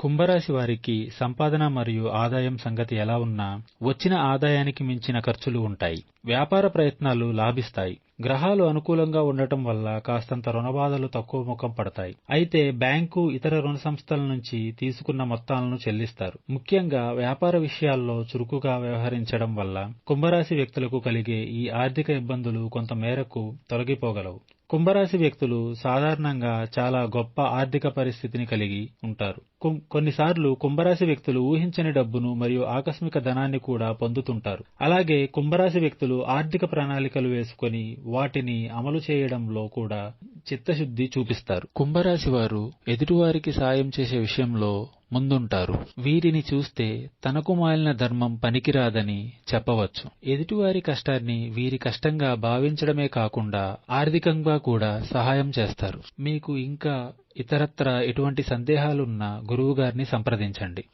కుంభరాశి వారికి సంపాదన మరియు ఆదాయం సంగతి ఎలా ఉన్నా వచ్చిన ఆదాయానికి మించిన ఖర్చులు ఉంటాయి. వ్యాపార ప్రయత్నాలు లాభిస్తాయి. గ్రహాలు అనుకూలంగా ఉండటం వల్ల కాస్తంత రుణబాధలు తక్కువ ముఖం పడతాయి. అయితే బ్యాంకు, ఇతర రుణ సంస్థల నుంచి తీసుకున్న మొత్తాలను చెల్లిస్తారు. ముఖ్యంగా వ్యాపార విషయాల్లో చురుకుగా వ్యవహరించడం వల్ల కుంభరాశి వ్యక్తులకు కలిగే ఈ ఆర్థిక ఇబ్బందులు కొంత మేరకు తొలగిపోగలవు. కుంభరాశి వ్యక్తులు సాధారణంగా చాలా గొప్ప ఆర్థిక పరిస్థితిని కలిగి ఉంటారు. కొన్నిసార్లు కుంభరాశి వ్యక్తులు ఊహించని డబ్బును మరియు ఆకస్మిక ధనాన్ని కూడా పొందుతుంటారు. అలాగే కుంభరాశి వ్యక్తులు ఆర్థిక ప్రణాళికలు వేసుకొని వాటిని అమలు చేయడంలో కూడా చిత్తశుద్ధి చూపిస్తారు. కుంభరాశి వారు ఎదుటివారికి సాయం చేసే విషయంలో ముందుంటారు. వీరిని చూస్తే తనకు మాలిన ధర్మం పనికిరాదని చెప్పవచ్చు. ఎదుటివారి కష్టాన్ని వీరి కష్టంగా భావించడమే కాకుండా ఆర్థికంగా కూడా సహాయం చేస్తారు. మీకు ఇంకా ఇతరత్రా ఎటువంటి సందేహాలున్నా గురువుగారిని సంప్రదించండి.